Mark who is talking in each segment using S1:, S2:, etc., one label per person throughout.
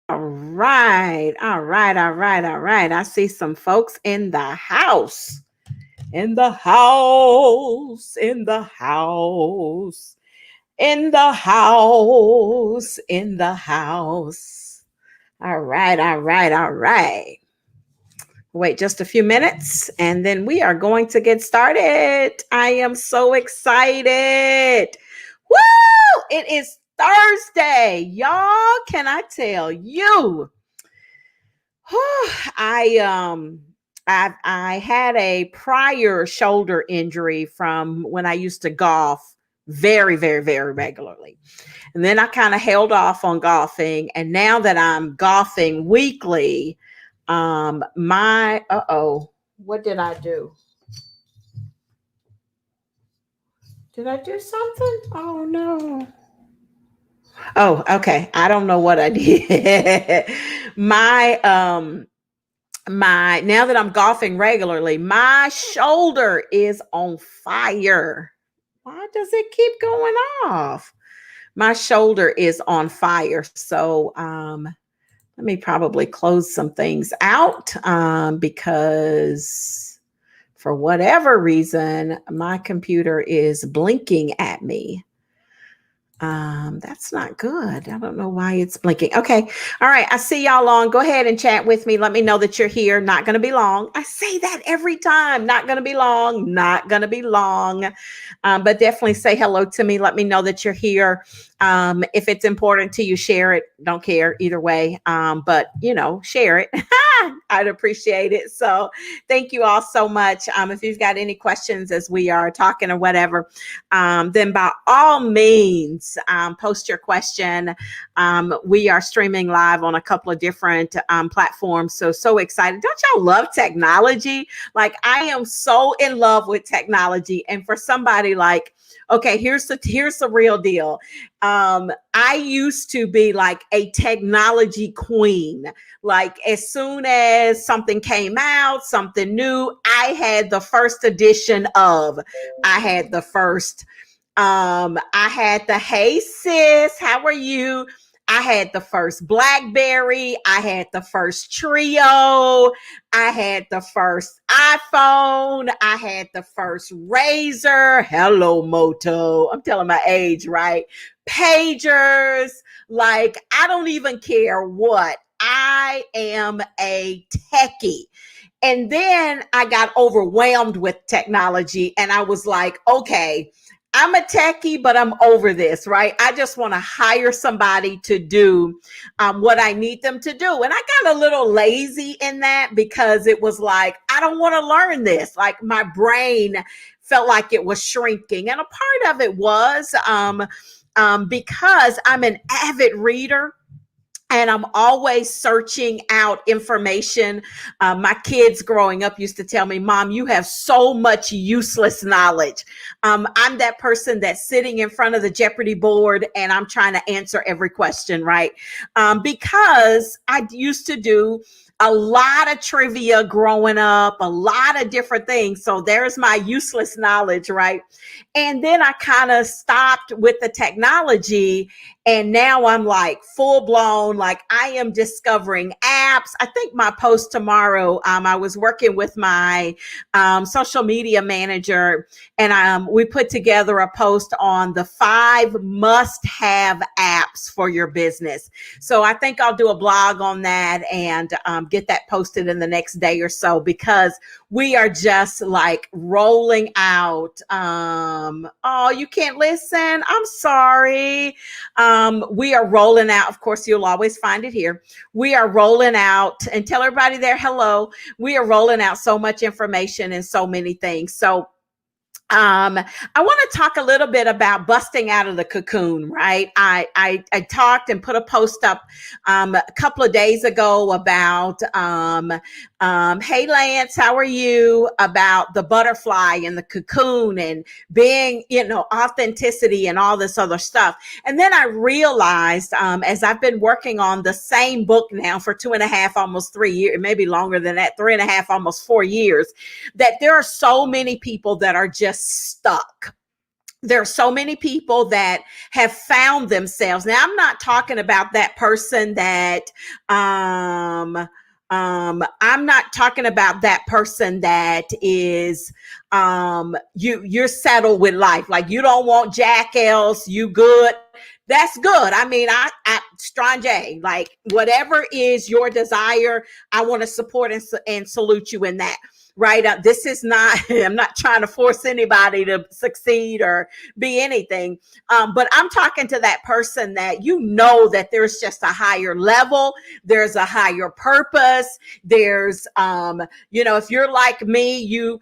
S1: All right, all right, all right, all right. I see some folks in the house, in the house, in the house, in the house, in the house. All right, all right, all right. Wait just a few minutes and then we are going to get started. I am so excited. Woo! It is Thursday. Y'all, can I tell you? I I had a prior shoulder injury from when I used to golf very, very, very regularly. And then I kind of held off on golfing. And now that I'm golfing weekly, my what did I do? Did I do something? Oh no. Oh, okay. I don't know what I did. My now that I'm golfing regularly, my shoulder is on fire. Why does it keep going off? My shoulder is on fire. So let me probably close some things out because for whatever reason, my computer is blinking at me. That's not good. I don't know why it's blinking. Okay. All right. I see y'all on. Go ahead and chat with me. Let me know that you're here. Not going to be long. I say that every time. Not going to be long. Not going to be long. But definitely say hello to me. Let me know that you're here. If it's important to you, share it. Don't care either way. But share it. I'd appreciate it. So thank you all so much. If you've got any questions as we are talking or whatever, then by all means, post your question. We are streaming live on a couple of different platforms. So excited. Don't y'all love technology? Like I am so in love with technology. And for somebody like, okay, here's the real deal. I used to be like a technology queen. Like as soon as something came out, something new, I had the first edition of. I had the first. I had the Hey Sis, how are you? I had the first BlackBerry. I had the first Trio. I had the first iPhone. I had the first Razor. Hello, Moto. I'm telling my age, right? Pagers. Like, I don't even care what. I am a techie. And then I got overwhelmed with technology and I was like, okay, I'm a techie, but I'm over this, right? I just want to hire somebody to do what I need them to do. And I got a little lazy in that because it was like, I don't want to learn this. Like my brain felt like it was shrinking. And a part of it was because I'm an avid reader and I'm always searching out information. My kids growing up used to tell me, Mom, you have so much useless knowledge. I'm that person that's sitting in front of the Jeopardy board and I'm trying to answer every question, right? Because I used to do a lot of trivia growing up, a lot of different things. So there's my useless knowledge, right? And then I kind of stopped with the technology. And now I'm like full blown, like I am discovering apps. I think my post tomorrow, I was working with my social media manager and we put together a post on the 5 must-have apps for your business. So I think I'll do a blog on that and get that posted in the next day or so because we are just like rolling out. Oh, you can't listen. I'm sorry. We are rolling out. Of course, you'll always find it here. We are rolling out and tell everybody there hello. We are rolling out so much information and so many things. So I want to talk a little bit about busting out of the cocoon, right? I talked and put a post up a couple of days ago about hey Lance, how are you? About the butterfly and the cocoon and being, authenticity and all this other stuff. And then I realized as I've been working on the same book now for 2.5, almost 3 years, maybe longer than that, 3.5, almost 4 years, that there are so many people that are just stuck. There are so many people that have found themselves. Now, I'm not talking about that person that I'm not talking about that person that is you're settled with life. Like, you don't want jack else, you good. That's good. I mean, I Strong J, like, whatever is your desire, I want to support and salute you in that. Right. This is not, I'm not trying to force anybody to succeed or be anything. But I'm talking to that person that, you know, that there's just a higher level. There's a higher purpose. There's, if you're like me, you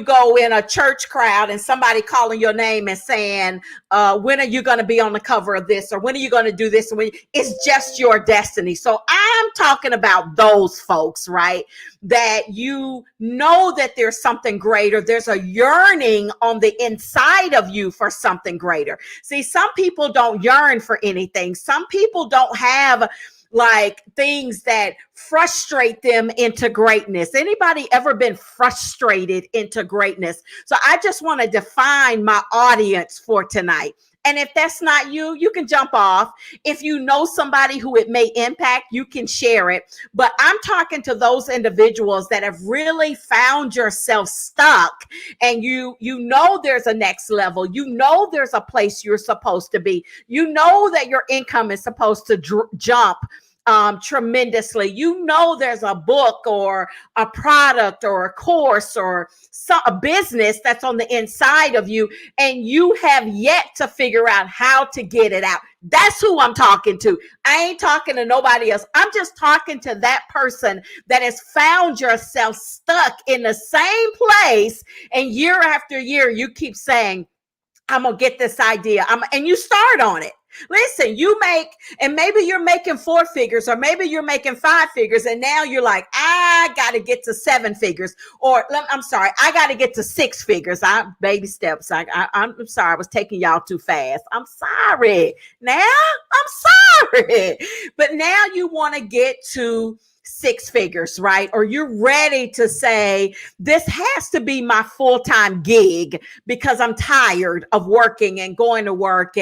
S1: go in a church crowd and somebody calling your name and saying, when are you going to be on the cover of this? Or when are you going to do this? It's just your destiny. So I'm talking about those folks, right? That you know that there's something greater. There's a yearning on the inside of you for something greater. See, some people don't yearn for anything. Some people don't have like things that frustrate them into greatness. Anybody ever been frustrated into greatness? So I just want to define my audience for tonight. And if that's not you, you can jump off. If you know somebody who it may impact, you can share it. But I'm talking to those individuals that have really found yourself stuck, and you know there's a next level. You know there's a place you're supposed to be. You know that your income is supposed to jump tremendously. You know there's a book or a product or a course or a business that's on the inside of you, and you have yet to figure out how to get it out. That's who I'm talking to. I ain't talking to nobody else. I'm just talking to that person that has found yourself stuck in the same place, and year after year you keep saying, I'm gonna get this idea. And you start on it. Listen, and maybe you're making 4 figures, or maybe you're making 5 figures, and now you're like, I got to get to 7 figures, or I'm sorry, I got to get to 6 figures. Baby steps. I'm sorry, I was taking y'all too fast. I'm sorry. Now I'm sorry, but now you want to get to 6 figures, right? Or you're ready to say, this has to be my full-time gig because I'm tired of working and going to work.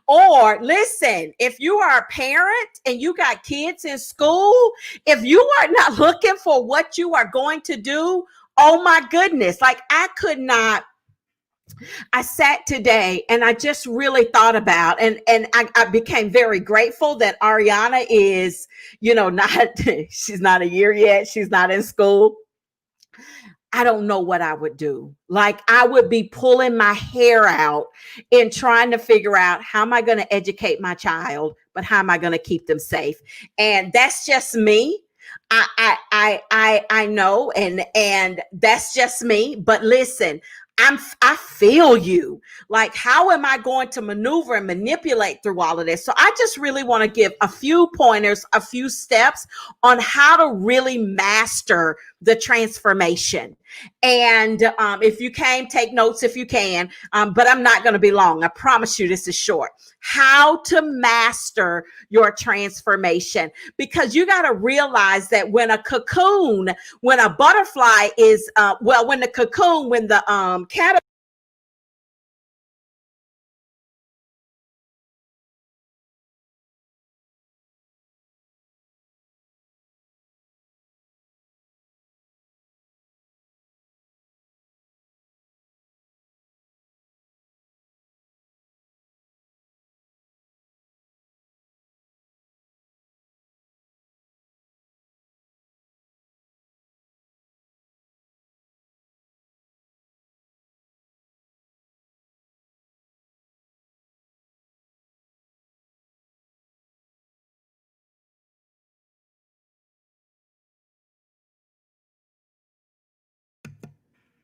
S1: Or listen, if you are a parent and you got kids in school, if you are not looking for what you are going to do, oh my goodness, like I sat today and I just really thought about, and I became very grateful that Ariana is, not, she's not a year yet. She's not in school. I don't know what I would do. Like, I would be pulling my hair out in trying to figure out, how am I going to educate my child, but how am I going to keep them safe? And that's just me. I know, and that's just me. But listen, I feel you. Like, how am I going to maneuver and manipulate through all of this? So I just really want to give a few pointers, a few steps on how to really master the transformation. And if you can, take notes if you can, but I'm not going to be long. I promise you this is short. How to master your transformation. Because you got to realize that when a butterfly is, when the caterpillar,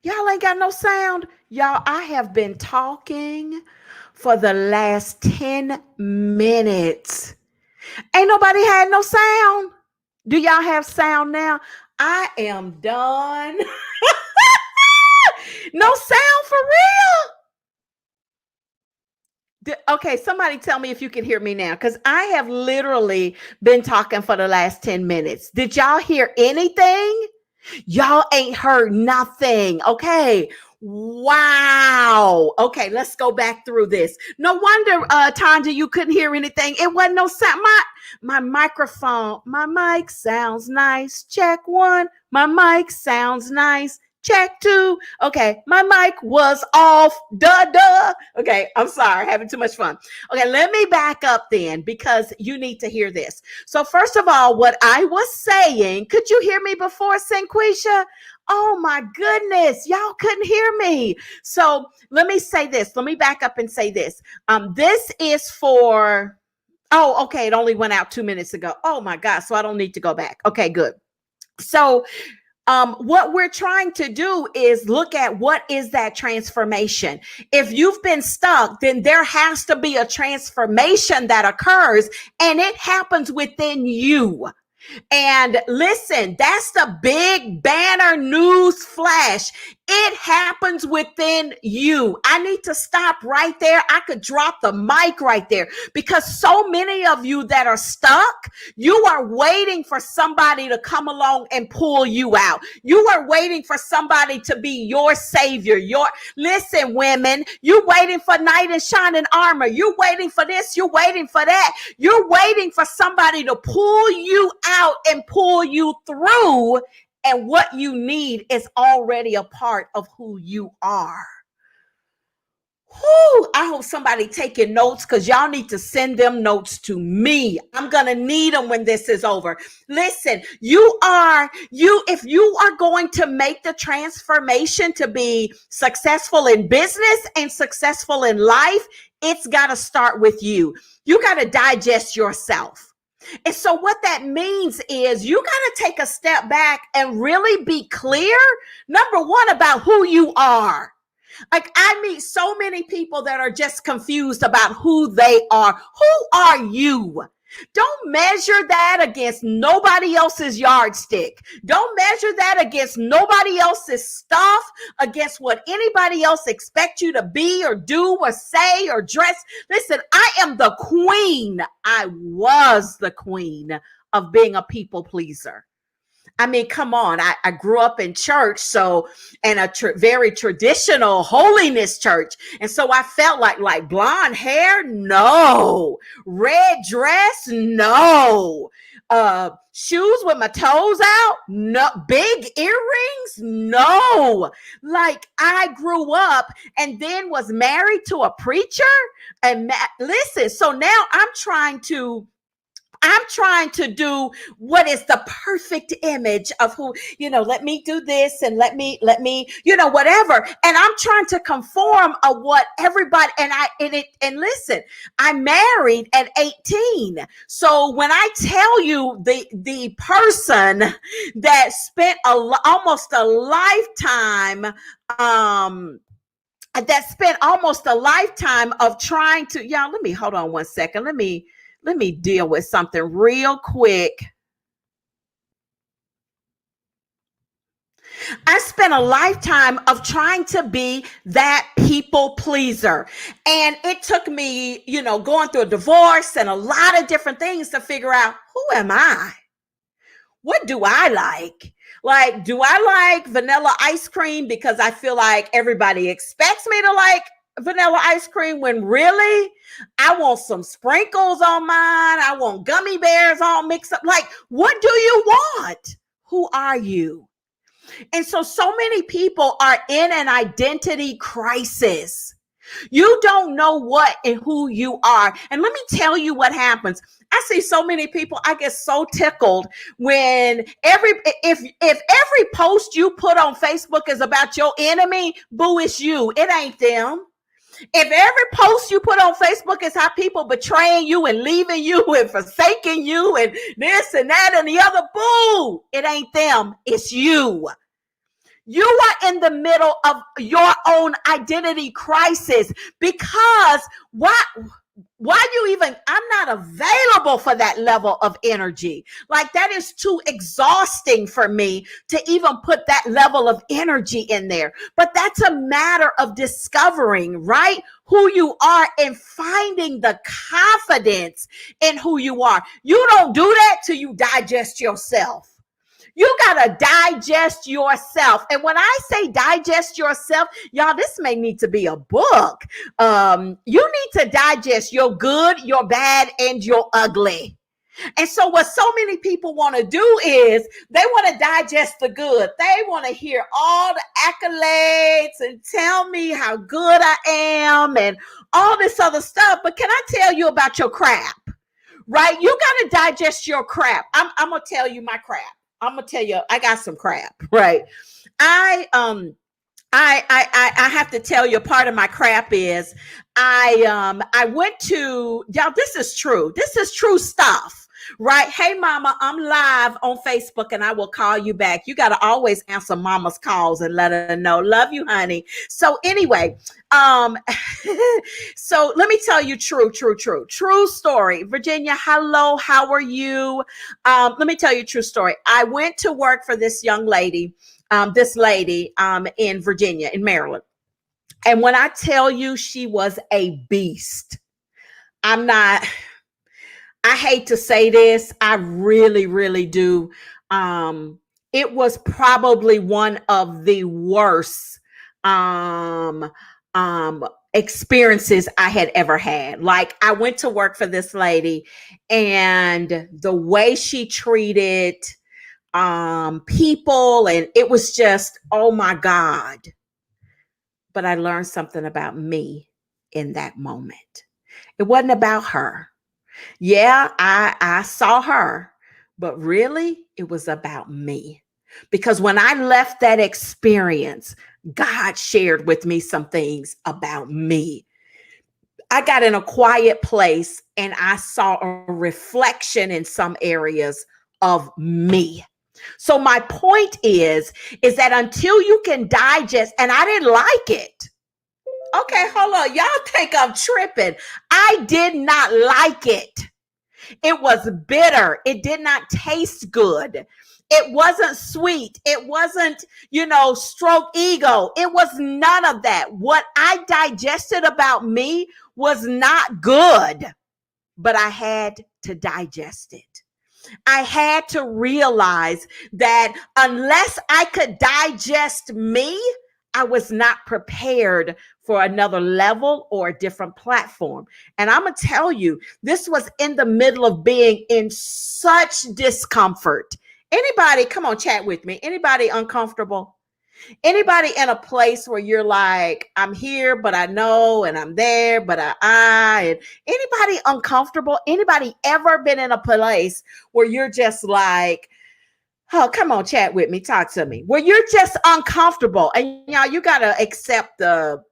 S1: y'all ain't got no sound. Y'all, I have been talking for the last 10 minutes. Ain't nobody had no sound. Do y'all have sound now? I am done. No sound for real. Okay, somebody tell me if you can hear me now, because I have literally been talking for the last 10 minutes. Did y'all hear anything? Y'all ain't heard nothing. Okay. Wow. Okay, let's go back through this. No wonder, Tanja, you couldn't hear anything. It wasn't no sound. My microphone, my mic sounds nice. Check one. My mic sounds nice. Check two. Okay, my mic was off. Duh, duh. Okay, I'm sorry, having too much fun. Okay, let me back up then because you need to hear this. So, first of all, what I was saying, could you hear me before, Sanquisha? Oh my goodness, y'all couldn't hear me. So let me say this. Let me back up and say this. This is for, oh, okay, it only went out 2 minutes ago. Oh my God, so I don't need to go back. Okay, good. So what we're trying to do is look at what is that transformation. If you've been stuck, then there has to be a transformation that occurs, and it happens within you. And listen, that's the big banner news flash. It happens within you. I need to stop right there. I could drop the mic right there because so many of you that are stuck, you are waiting for somebody to come along and pull you out. You are waiting for somebody to be your savior. Listen, women, you waiting for knight in shining armor. You waiting for this. You're waiting for that. You're waiting for somebody to pull you out and pull you through. And what you need is already a part of who you are. Whew, I hope somebody taking notes because y'all need to send them notes to me. I'm going to need them when this is over. Listen, if you are going to make the transformation to be successful in business and successful in life, it's got to start with you. You got to digest yourself. And so what that means is you got to take a step back and really be clear, number one, about who you are. Like I meet so many people that are just confused about who they are. Who are you? Don't measure that against nobody else's yardstick. Don't measure that against nobody else's stuff, against what anybody else expects you to be or do or say or dress. Listen, I am the queen. I was the queen of being a people pleaser. I mean, come on. I grew up in church, and a very traditional holiness church. And so I felt like blonde hair, no. Red dress, no. Shoes with my toes out, no. Big earrings, no. Like I grew up and then was married to a preacher. And listen, so now I'm trying to do what is the perfect image of who, let me do this and let me, whatever. And I'm trying to conform of what everybody, and listen, I married at 18. So when I tell you the person that spent almost a lifetime, of trying to, y'all, let me hold on one second. Let me deal with something real quick. I spent a lifetime of trying to be that people pleaser. And it took me, going through a divorce and a lot of different things to figure out, who am I? What do I like? Like, do I like vanilla ice cream because I feel like everybody expects me to like vanilla ice cream when really I want some sprinkles on mine. I want gummy bears all mixed up. Like, what do you want? Who are you? And so many people are in an identity crisis. You don't know what and who you are. And let me tell you what happens. I see so many people, I get so tickled when if every post you put on Facebook is about your enemy, boo, it's you. It ain't them. If every post you put on Facebook is how people betraying you and leaving you and forsaking you and this and that and the other, boo, it ain't them, it's you. You are in the middle of your own identity crisis because I'm not available for that level of energy. Like that is too exhausting for me to even put that level of energy in there. But that's a matter of discovering, right? Who you are and finding the confidence in who you are. You don't do that till you digest yourself. You got to digest yourself. And when I say digest yourself, y'all, this may need to be a book. You need to digest your good, your bad, and your ugly. And so what so many people want to do is they want to digest the good. They want to hear all the accolades and tell me how good I am and all this other stuff. But can I tell you about your crap? Right? You got to digest your crap. I'm going to tell you my crap. I'm going to tell you, I got some crap, right? I have to tell you, part of my crap is I went to, y'all, this is true. This is true stuff. Right. Hey, mama, I'm live on Facebook and I will call you back. You got to always answer mama's calls and let her know. Love you, honey. So anyway, so let me tell you true story. Virginia, hello. How are you? Let me tell you a true story. I went to work for this young lady, in Virginia, in Maryland. And when I tell you she was a beast, I hate to say this. I really, really do. It was probably one of the worst experiences I had ever had. Like, I went to work for this lady, and the way she treated people, and it was just, oh my God. But I learned something about me in that moment. It wasn't about her. Yeah, I saw her, but really it was about me. Because when I left that experience, God shared with me some things about me. I got in a quiet place and I saw a reflection in some areas of me. So my point is that until you can digest, and I didn't like it. Okay, hold on. Y'all think I'm tripping. I did not like it. It was bitter. It did not taste good. It wasn't sweet. It wasn't, stroke ego. It was none of that. What I digested about me was not good, but I had to digest it. I had to realize that unless I could digest me, I was not prepared for another level or a different platform. And I'm going to tell you, this was in the middle of being in such discomfort. Anybody, come on, chat with me. Anybody uncomfortable? Anybody in a place where you're like, I'm here, but I know, and I'm there, but and anybody uncomfortable? Anybody ever been in a place where you're just like, oh, come on, chat with me, talk to me, where you're just uncomfortable, and you got to accept the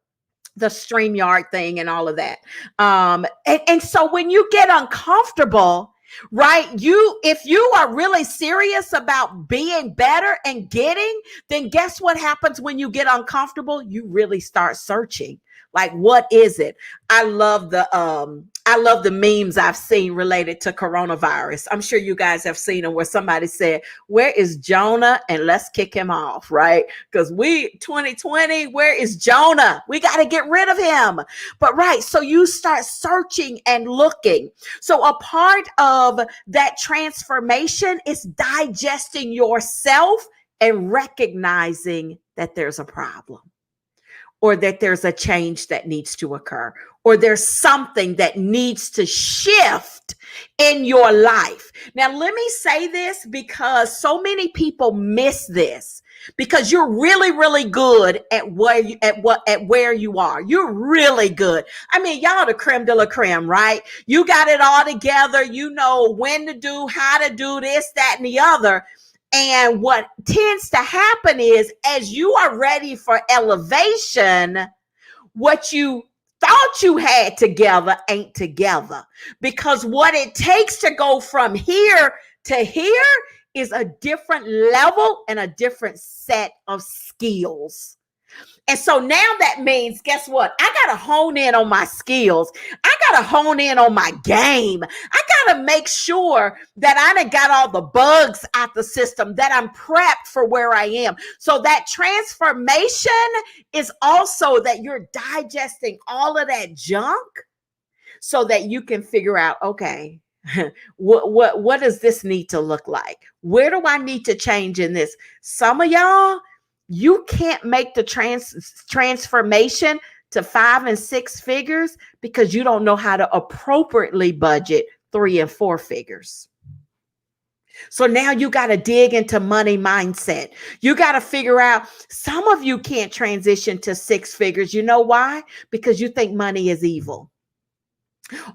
S1: StreamYard thing and all of that. And so when you get uncomfortable, right, if you are really serious about being better and getting, then guess what happens when you get uncomfortable? You really start searching. Like, what is it? I love the memes I've seen related to coronavirus. I'm sure you guys have seen them where somebody said, where is Jonah? And let's kick him off, right? Because 2020, where is Jonah? We got to get rid of him. But right, so you start searching and looking. So a part of that transformation is digesting yourself and recognizing that there's a problem, or that there's a change that needs to occur, or there's something that needs to shift in your life. Now, let me say this because so many people miss this, because you're really, really good at where you are. You're really good. I mean, y'all the creme de la creme, right? You got it all together. You know when to do, how to do this, that, and the other. And what tends to happen is, as you are ready for elevation, what you thought you had together ain't together. Because what it takes to go from here to here is a different level and a different set of skills. And so now that means, guess what? I got to hone in on my skills. I got to hone in on my game. I got to make sure that I done got all the bugs out the system, that I'm prepped for where I am. So that transformation is also that you're digesting all of that junk so that you can figure out, okay, what does this need to look like? Where do I need to change in this? Some of y'all, you can't make the transformation to 5 and 6 figures because you don't know how to appropriately budget 3 and 4 figures. So now you got to dig into money mindset. You got to figure out, some of you can't transition to 6 figures. You know why? Because you think money is evil,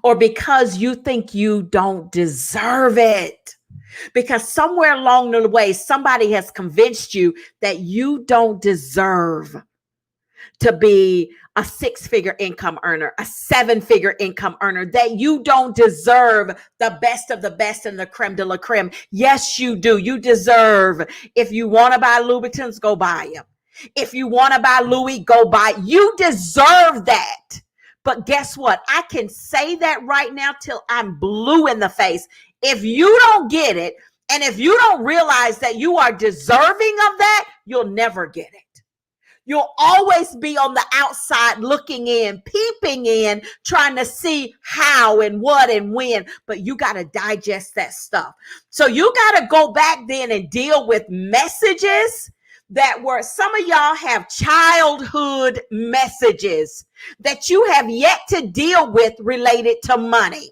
S1: or because you think you don't deserve it. Because somewhere along the way, somebody has convinced you that you don't deserve to be a 6-figure income earner, a 7-figure income earner, that you don't deserve the best of the best and the creme de la creme. Yes, you do. You deserve. If you want to buy Louboutins, go buy them. If you want to buy Louis, go buy. You deserve that. But guess what? I can say that right now till I'm blue in the face. If you don't get it, and if you don't realize that you are deserving of that, you'll never get it. You'll always be on the outside looking in, peeping in, trying to see how and what and when, but you got to digest that stuff. So you got to go back then and deal with messages that were, some of y'all have childhood messages that you have yet to deal with related to money.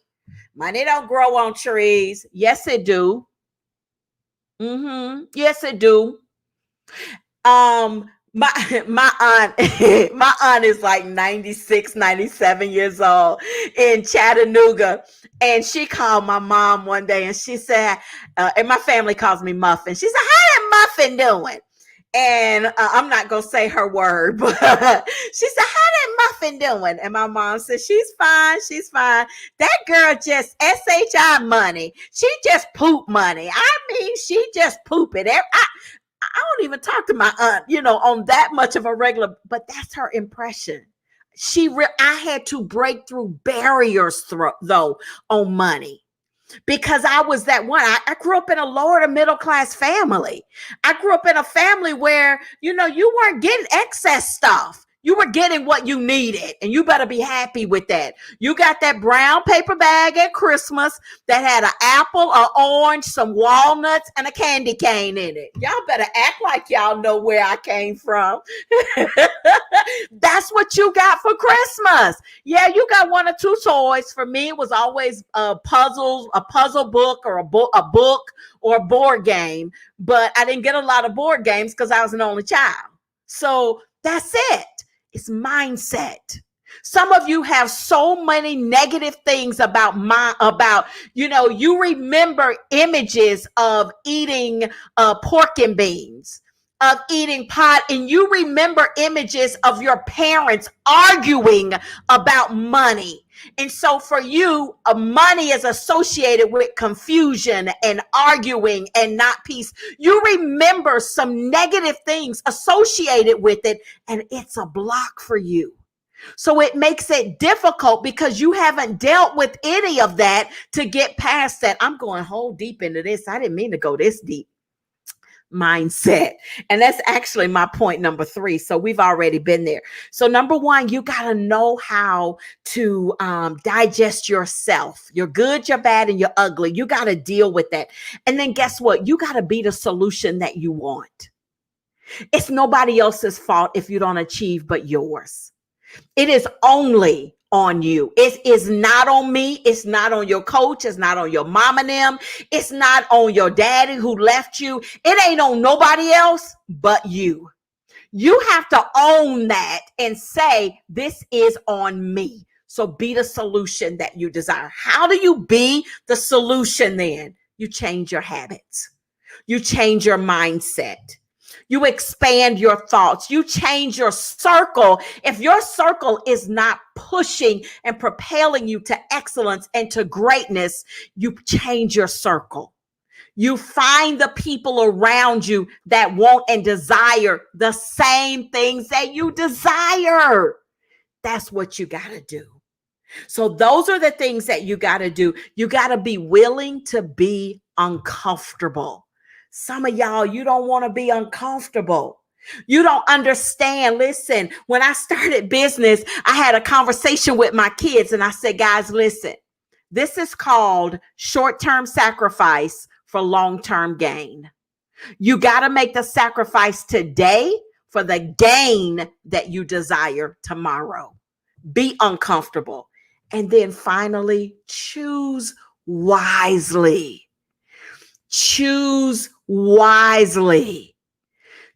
S1: Money don't grow on trees. Yes, it do. Yes, it do. My aunt my aunt is like 96, 97 years old in Chattanooga, and she called my mom one day and she said, and my family calls me Muffin. She said, "How that Muffin doing?" And I'm not gonna say her word, but she said, "How that Muffin doing?" And my mom said, "She's fine, she's fine. That girl just SHI money. She just poop money. I mean, she just poop it." I don't even talk to my aunt, on that much of a regular, but that's her impression. I had to break through barriers though on money, because I was that one. I grew up in a lower to middle class family. I grew up in a family where, you weren't getting excess stuff. You were getting what you needed, and you better be happy with that. You got that brown paper bag at Christmas that had an apple, an orange, some walnuts, and a candy cane in it. Y'all better act like y'all know where I came from. That's what you got for Christmas. Yeah, you got 1 or 2 toys. For me, it was always a puzzle book, or a book or a board game. But I didn't get a lot of board games because I was an only child. So that's it. It's mindset. Some of you have so many negative things about you remember images of eating pork and beans, of eating pot, and you remember images of your parents arguing about money. And so for you, money is associated with confusion and arguing and not peace. You remember some negative things associated with it, and it's a block for you. So it makes it difficult because you haven't dealt with any of that to get past that. I'm going whole deep into this. I didn't mean to go this deep. Mindset. And that's actually my point number 3. So we've already been there. So number 1, you got to know how to digest yourself. You're good, you're bad, and you're ugly. You got to deal with that. And then guess what? You got to be the solution that you want. It's nobody else's fault if you don't achieve but yours. It is only on you. It is not on me. It's not on your coach. It's not on your mom and them. It's not on your daddy who left you. It ain't on nobody else but you. You have to own that and say, this is on me. So be the solution that you desire. How do you be the solution then? You change your habits. You change your mindset. You expand your thoughts. You change your circle. If your circle is not pushing and propelling you to excellence and to greatness, you change your circle. You find the people around you that want and desire the same things that you desire. That's what you got to do. So those are the things that you got to do. You got to be willing to be uncomfortable. Some of y'all, you don't want to be uncomfortable. You don't understand. Listen, when I started business, I had a conversation with my kids and I said, guys, listen, This is called short-term sacrifice for long-term gain. You got to make the sacrifice today for the gain that you desire tomorrow. Be uncomfortable. And then finally, choose wisely. Choose wisely.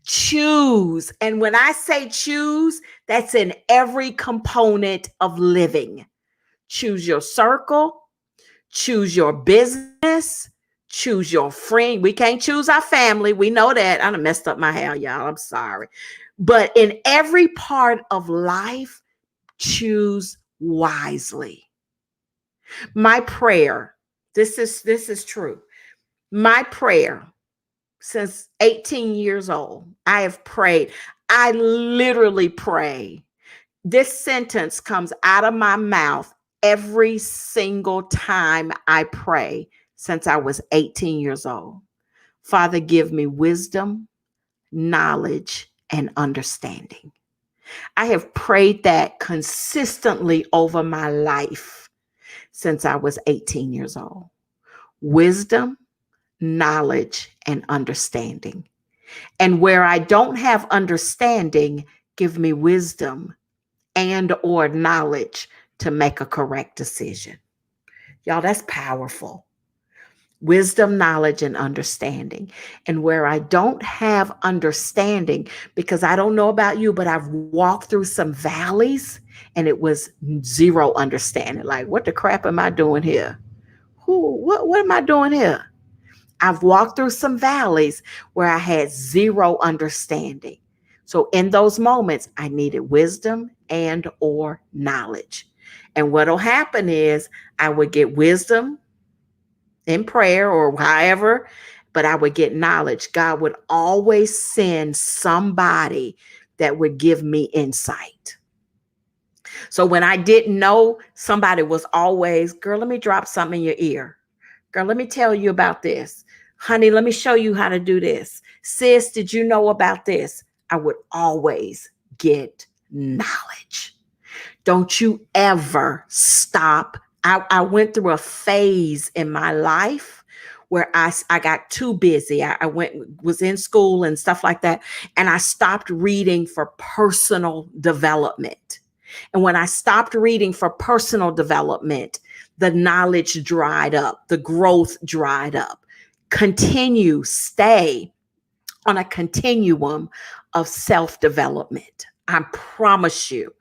S1: Choose. And when I say choose, that's in every component of living. Choose your circle, choose your business, choose your friend. We can't choose our family. We know that. I done messed up my hair, y'all. I'm sorry. But in every part of life, choose wisely. My prayer, this is true. My prayer since 18 years old, I have prayed. I literally pray. This sentence comes out of my mouth every single time I pray since I was 18 years old. Father, give me wisdom, knowledge, and understanding. I have prayed that consistently over my life since I was 18 years old. Wisdom, knowledge, and understanding. And where I don't have understanding, give me wisdom and or knowledge to make a correct decision. Y'all, that's powerful. Wisdom, knowledge, and understanding. And where I don't have understanding, because I don't know about you, but I've walked through some valleys and it was zero understanding. Like, what the crap am I doing here? What am I doing here? I've walked through some valleys where I had zero understanding. So in those moments, I needed wisdom and or knowledge. And what'll happen is I would get wisdom in prayer or however, but I would get knowledge. God would always send somebody that would give me insight. So when I didn't know, somebody was always, girl, let me drop something in your ear. Girl, let me tell you about this. Honey, let me show you how to do this. Sis, did you know about this? I would always get knowledge. Don't you ever stop. I went through a phase in my life where I got too busy. I was in school and stuff like that. And I stopped reading for personal development. And when I stopped reading for personal development, the knowledge dried up, the growth dried up. Continue, stay on a continuum of self-development. I promise you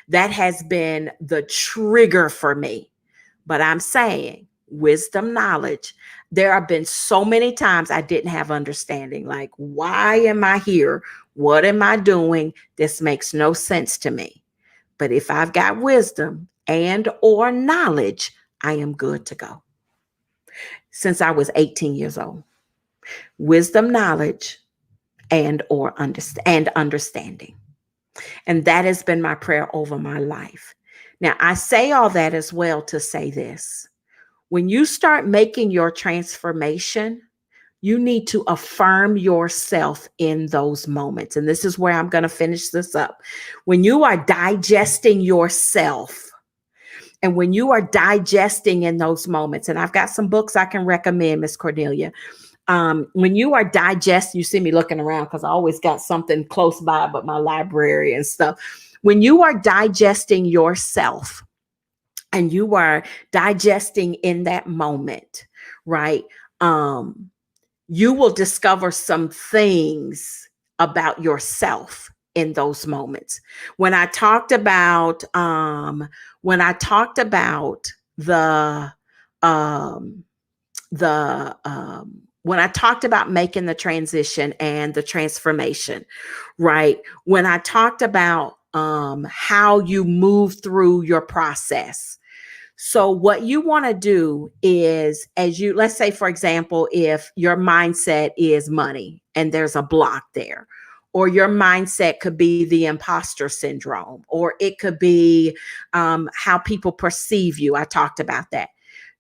S1: that has been the trigger for me. But I'm saying wisdom, knowledge. There have been so many times I didn't have understanding. Like, why am I here? What am I doing? This makes no sense to me. But if I've got wisdom and or knowledge, I am good to go. Since I was 18 years old. Wisdom, knowledge, and or understanding. And that has been my prayer over my life. Now, I say all that as well to say this. When you start making your transformation, you need to affirm yourself in those moments. And this is where I'm going to finish this up. When you are digesting yourself, and when you are digesting in those moments, and I've got some books I can recommend, Miss Cornelia. When you are digesting, you see me looking around because I always got something close by, but my library and stuff. When you are digesting yourself and you are digesting in that moment, right? You will discover some things about yourself in those moments. When I talked about when I talked about making the transition and the transformation, right? When I talked about how you move through your process. So what you want to do is, let's say, for example, if your mindset is money and there's a block there, or your mindset could be the imposter syndrome, or it could be how people perceive you. I talked about that.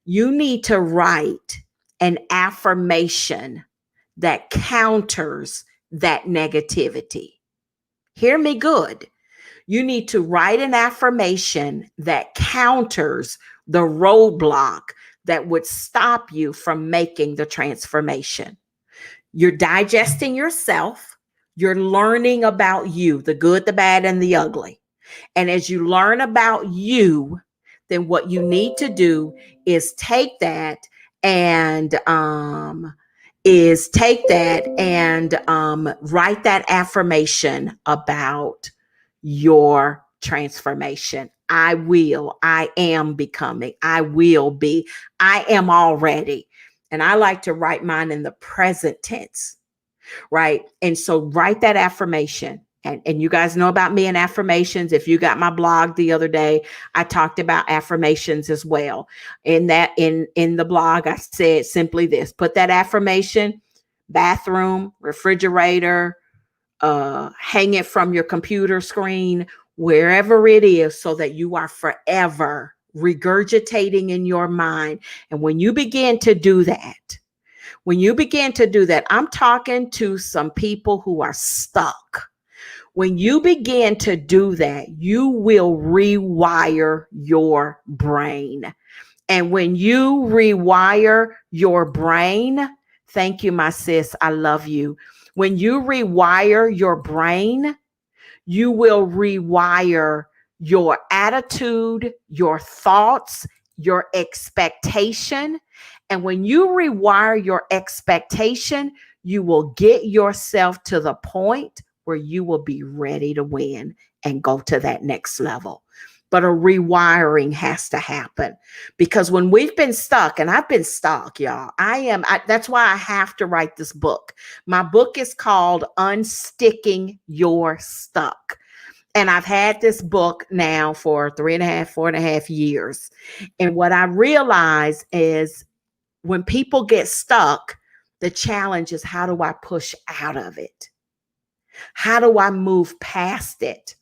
S1: You need to write an affirmation that counters that negativity. Hear me good. You need to write an affirmation that counters the roadblock that would stop you from making the transformation. You're digesting yourself. You're learning about you, the good, the bad, and the ugly. And as you learn about you, then what you need to do is take that and write that affirmation about your transformation. I will, I am becoming, I will be, I am already. And I like to write mine in the present tense, right? And so write that affirmation. And you guys know about me and affirmations. If you got my blog the other day, I talked about affirmations as well. In the blog, I said simply this: put that affirmation, bathroom, refrigerator, hang it from your computer screen, wherever it is, so that you are forever regurgitating in your mind. And when you begin to do that, I'm talking to some people who are stuck. When you begin to do that, you will rewire your brain. And when you rewire your brain, thank you, my sis, I love you. When you rewire your brain, you will rewire your attitude, your thoughts, your expectation. And when you rewire your expectation, you will get yourself to the point where you will be ready to win and go to that next level. But a rewiring has to happen, because when we've been stuck, and I've been stuck, y'all, that's why I have to write this book. My book is called Unsticking Your Stuck. And I've had this book now for 4.5 years. And what I realize is when people get stuck, the challenge is, how do I push out of it? How do I move past it?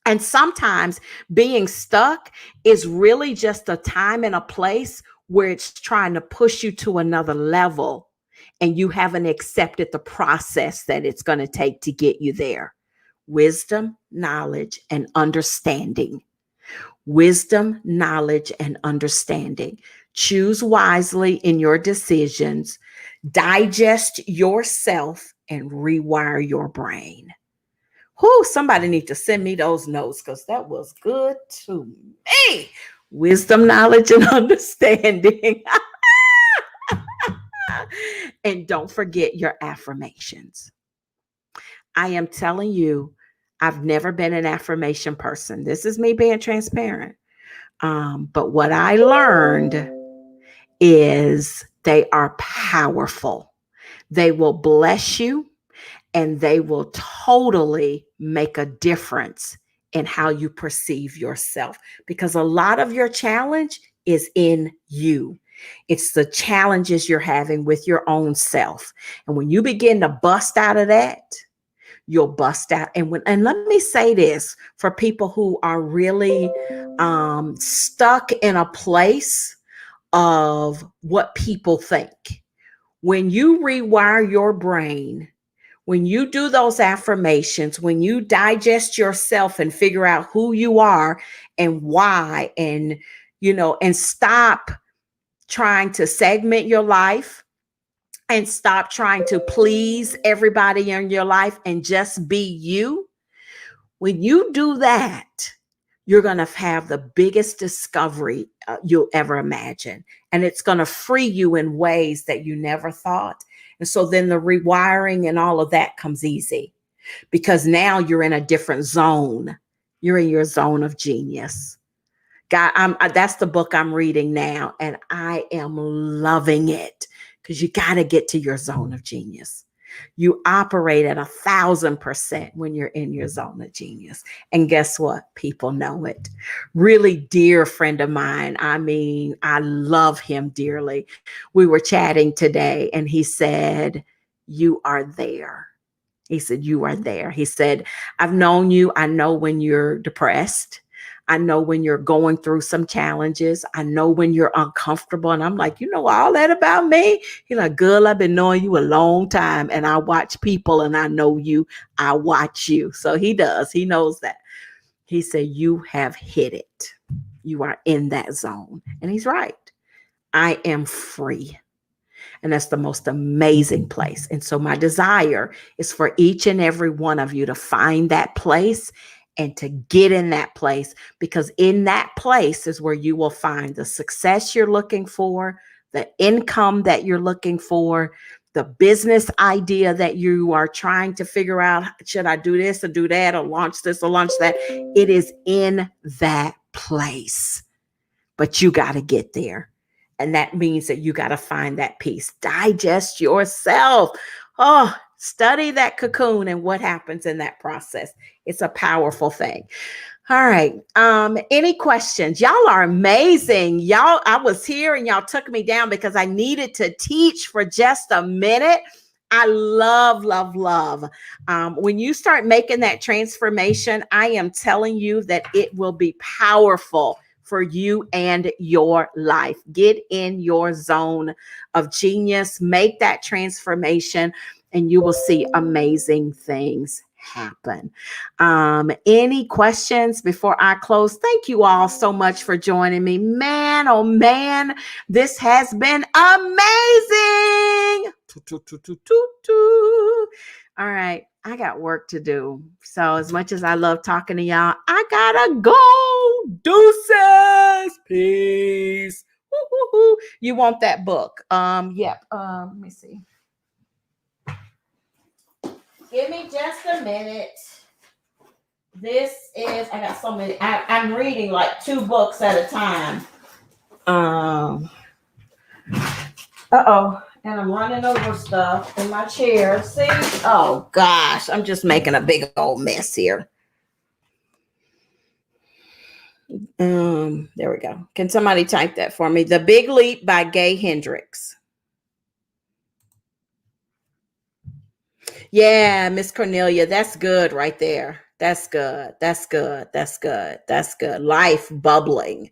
S1: And sometimes being stuck is really just a time and a place where it's trying to push you to another level, and you haven't accepted the process that it's going to take to get you there. Wisdom, knowledge, and understanding. Wisdom, knowledge, and understanding. Choose wisely in your decisions. Digest yourself and rewire your brain. Whoo, somebody need to send me those notes, because that was good to me. Wisdom, knowledge, and understanding. And don't forget your affirmations. I am telling you, I've never been an affirmation person. This is me being transparent. But what I learned is they are powerful. They will bless you, and they will totally make a difference in how you perceive yourself, because a lot of your challenge is in you. It's the challenges you're having with your own self. And when you begin to bust out of that, you'll bust out. And let me say this for people who are really stuck in a place of what people think. When you rewire your brain, when you do those affirmations, when you digest yourself and figure out who you are and why, and stop trying to segment your life, and stop trying to please everybody in your life, and just be you. When you do that, you're going to have the biggest discovery you'll ever imagine. And it's going to free you in ways that you never thought. And so then the rewiring and all of that comes easy, because now you're in a different zone. You're in your zone of genius. God, that's the book I'm reading now, and I am loving it, because you got to get to your zone of genius. You operate at 1,000% when you're in your zone of genius. And guess what? People know it. Really dear friend of mine. I mean, I love him dearly. We were chatting today, and he said, "You are there." He said, "You are there." He said, "I've known you. I know when you're depressed. I know when you're going through some challenges. I know when you're uncomfortable." And I'm like, "You know all that about me?" He's like, "Girl, I've been knowing you a long time, and I watch people, and I know you. I watch you." So he does. He knows that. He said, "You have hit it." you are in that zone. And he's right. I am free. And that's the most amazing place. And so my desire is for each and every one of you to find that place and to get in that place, because in that place is where you will find the success you're looking for, the income that you're looking for, the business idea that you are trying to figure out. Should I do this or do that, or launch this or launch that? It is in that place, but you got to get there. And that means that you got to find that peace. Digest yourself. Oh, study that cocoon and what happens in that process. It's a powerful thing. All right. Any questions? Y'all are amazing. Y'all, I was here and y'all took me down because I needed to teach for just a minute. I love, love, love. When you start making that transformation, I am telling you that it will be powerful for you and your life. Get in your zone of genius, make that transformation, and you will see amazing things happen. Any questions before I close? Thank you all so much for joining me. Man, oh man, this has been amazing. All right, I got work to do. So as much as I love talking to y'all, I gotta go. Deuces. Peace. Woo-hoo-hoo. You want that book? Yep. Let me see. Give me just a minute. This is, I got so many. I'm reading like 2 books at a time. Uh-oh. And I'm running over stuff in my chair. See? Oh, gosh. I'm just making a big old mess here. There we go. Can somebody type that for me? The Big Leap by Gay Hendricks. Yeah, Miss Cornelia, that's good right there. That's good. That's good. That's good. That's good. Life bubbling.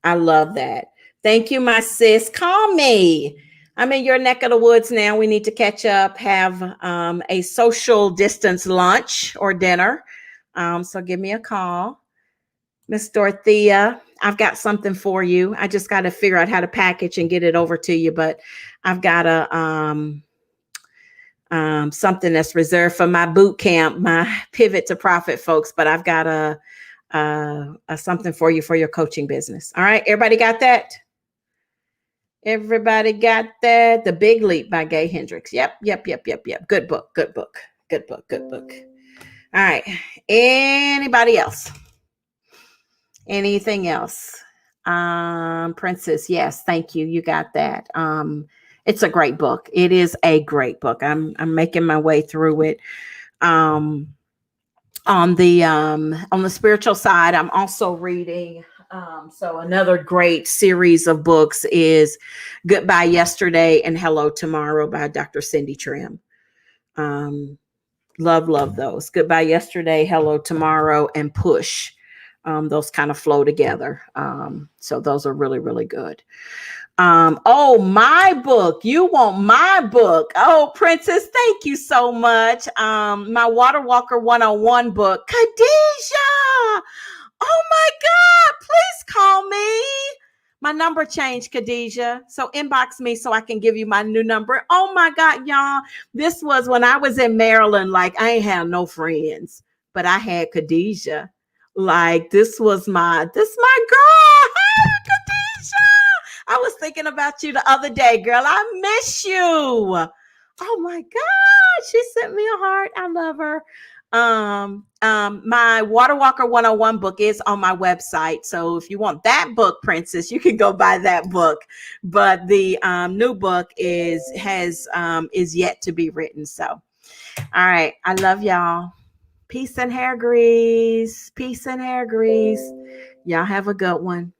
S1: I love that. Thank you, my sis. Call me. I'm in your neck of the woods now. We need to catch up, have a social distance lunch or dinner. So give me a call. Miss Dorothea, I've got something for you. I just got to figure out how to package and get it over to you, but I've got a something that's reserved for my boot camp, my pivot to profit folks, but I've got a something for you for your coaching business. All right. Everybody got that? Everybody got that? The Big Leap by Gay Hendricks. Yep. Good book. Good book. Good book. Good book. All right. Anybody else? Anything else? Princess. Yes. Thank you. You got that. It's a great book. It is a great book. I'm making my way through it. On the spiritual side, I'm also reading. So another great series of books is Goodbye Yesterday and Hello Tomorrow by Dr. Cindy Trim. Love those. Goodbye Yesterday, Hello Tomorrow, and Push. Those kind of flow together. So those are really, really good. Oh, my book. You want my book. Oh, Princess, thank you so much. My Water Walker 101 book. Khadijah. Oh my God, please call me. My number changed, Khadijah. So inbox me so I can give you my new number. Oh my God, y'all. This was when I was in Maryland. Like, I ain't had no friends, but I had Khadijah. Like, this girl. Hi, Khadijah. I was thinking about you the other day, girl. I miss you. Oh my God. She sent me a heart. I love her. My Water Walker 101 book is on my website. So if you want that book, Princess, you can go buy that book. But the new book is yet to be written. So, all right. I love y'all. Peace and hair grease. Peace and hair grease. Y'all have a good one.